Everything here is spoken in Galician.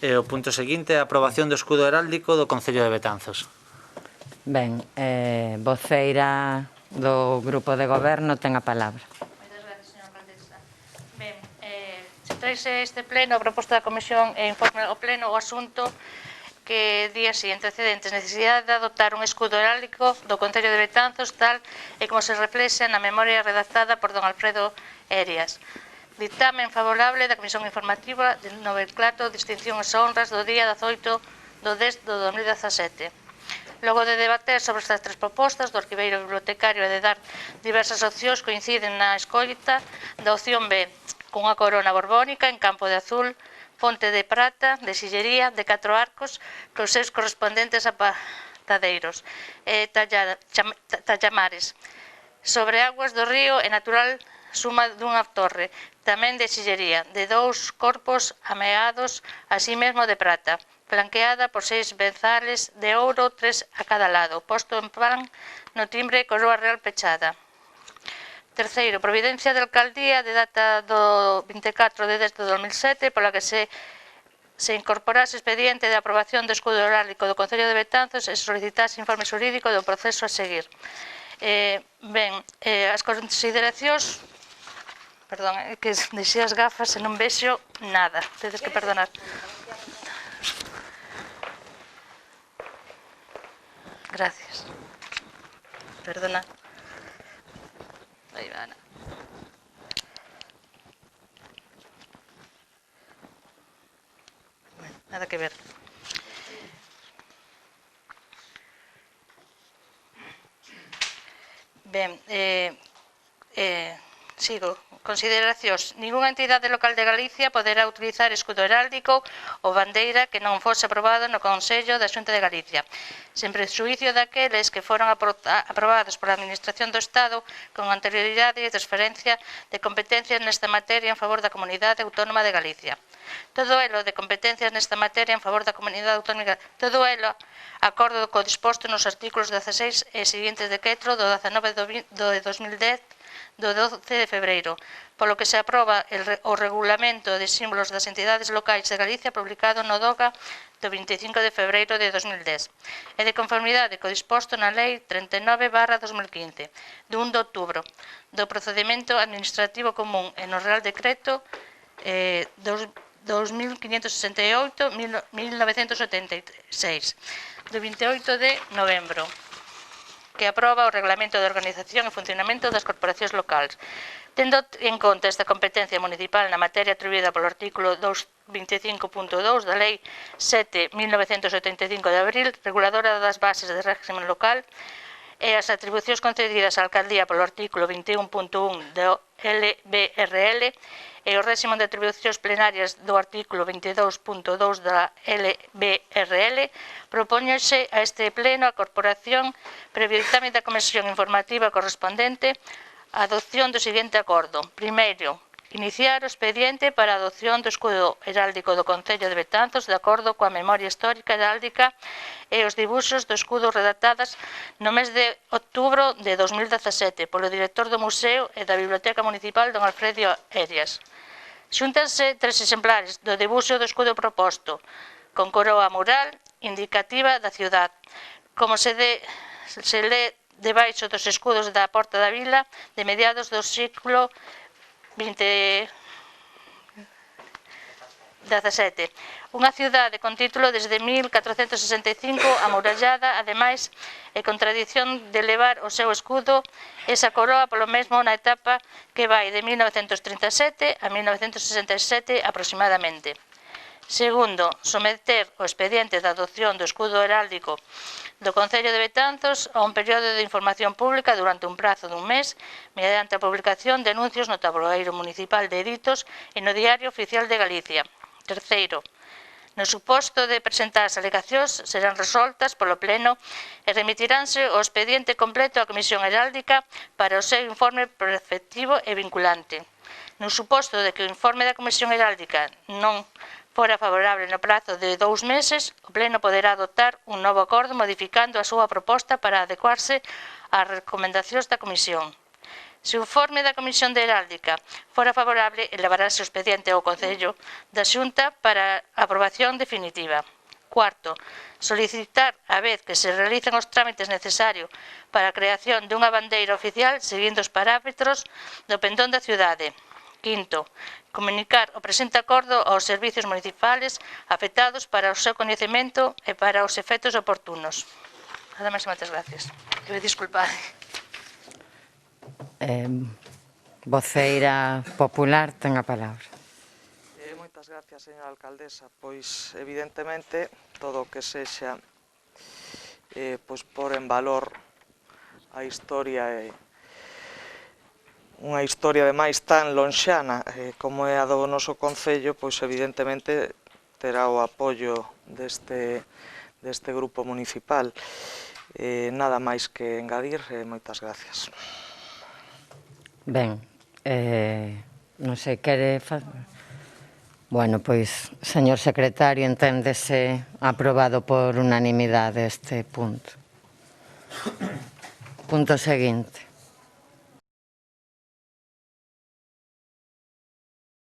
E o punto seguinte é a aprobación do escudo heráldico do Concello de Betanzos. Ben, voceira do Grupo de Goberno ten a palabra. Moitas gracias, señora alcaldesa. Ben, se traise este pleno a proposta da Comisión e informe ao pleno o asunto que di así, entre antecedentes, necesidade de adoptar un escudo heráldico do Concello de Betanzos tal e como se reflexa na memoria redactada por don Alfredo Erias. Dictamen favorable da Comisión Informativa de Nomenclato, Distinción e Honras do día 18 do 10 do 2017. Logo de debater sobre estas tres propostas do arquiveiro bibliotecario e de dar diversas opcións, coinciden na escoita da opción B, cunha corona borbónica en campo de azul, fonte de prata, de sillería, de 4 arcos, cos seus correspondentes apatadeiros e tallamares, sobre aguas do río e natural suma dunha torre, tamén de sillería, de 2 corpos ameados, así mesmo de prata, flanqueada por 6 benzales de ouro, 3 a cada lado, posto en pan no timbre coroa real pechada. Terceiro, providencia de alcaldía de data do 24 de 10 de 2007, pola que se incorporase expediente de aprobación do escudo heráldico do Concello de Betanzos e solicitase informe xurídico do proceso a seguir. As consideracións... Perdón, é que deixei as gafas e non vexo nada. Tedes que perdonar. Gracias. Perdona. Aí va, Ana. Bueno, nada que ver. Ben, sigo. Consideracións. Ninguna entidade local de Galicia poderá utilizar escudo heráldico ou bandeira que non fose aprobado no Consello da Xunta de Galicia, sen prexuízo daqueles que foron aprobados pola Administración do Estado con anterioridade e transferencia de competencias nesta materia en favor da Comunidade Autónoma de Galicia. Todo elo de competencias nesta materia en favor da Comunidade Autónoma, todo elo acordo co disposto nos artículos 16 e seguintes de Quetro do 19 de 2010 do 12 de febreiro, polo que se aproba o Regulamento de Símbolos das Entidades Locais de Galicia publicado no DOGA do 25 de febreiro de 2010 e de conformidade co disposto na Lei 39/2015 de 1 de outubro do Procedimento Administrativo Común e no Real Decreto 2568/1976 do 28 de novembro que aproba o Reglamento de Organización e Funcionamento das Corporacións Locais. Tendo en conta esta competencia municipal na materia atribuída polo artículo 225.2 da Lei 7/1975 de abril, reguladora das bases de régimen local, e as atribucións concedidas á alcaldía polo artículo 21.1 do LBRL e o réximo de atribucións plenarias do artículo 22.2 da LBRL, propóñese a este pleno a corporación, previo dictame da Comisión Informativa correspondente, a adopción do seguinte acordo. Primeiro, iniciar o expediente para a adopción do escudo heráldico do Concello de Betanzos de acordo coa memoria histórica heráldica e os dibuxos do escudo redactadas no mes de outubro de 2017 polo director do Museo e da Biblioteca Municipal don Alfredo Erias. Xúntanse 3 exemplares do dibuxo do escudo proposto, con coroa mural indicativa da ciudad, como se lé debaixo dos escudos da Porta da Vila de mediados do século XVII. Unha ciudade con título desde 1465 amurallada, ademais, e con tradición de levar o seu escudo esa coroa polo mesmo na etapa que vai de 1937 a 1967 aproximadamente. Segundo, someter o expediente de adopción do escudo heráldico do Concello de Betanzos a un período de información pública durante un prazo dun mes mediante a publicación de anuncios no tabloeiro municipal de editos e no Diario Oficial de Galicia. Terceiro, no suposto de presentar as alegacións serán resoltas polo Pleno e remitiránse o expediente completo á Comisión Heráldica para o seu informe preceptivo e vinculante. No suposto de que o informe da Comisión Heráldica non fora favorable no prazo de 2 meses, o Pleno poderá adoptar un novo acordo modificando a súa proposta para adecuarse ás recomendacións da Comisión. Se o informe da Comisión de Heráldica fora favorable, elevarase o expediente ao Concello da Xunta para aprobación definitiva. Cuarto, solicitar a vez que se realicen os trámites necesarios para a creación dunha bandeira oficial seguindo os parámetros do pendón da cidade. Quinto, comunicar o presente acordo aos servicios municipales afectados para o seu coñecemento e para os efectos oportunos. Nada máis e moitas gracias. Disculpade. Voceira popular ten a palabra. Moitas gracias, señora alcaldesa. Pois, evidentemente, todo o que sexa por en valor a historia unha historia ademais tan lonxana como é a do noso Concello, pois evidentemente terá o apoio deste grupo municipal. Nada máis que engadir, moitas gracias. Ben, non sei, quere fazer... Bueno, pois, señor secretario, enténdese aprobado por unanimidade este punto. Punto seguinte.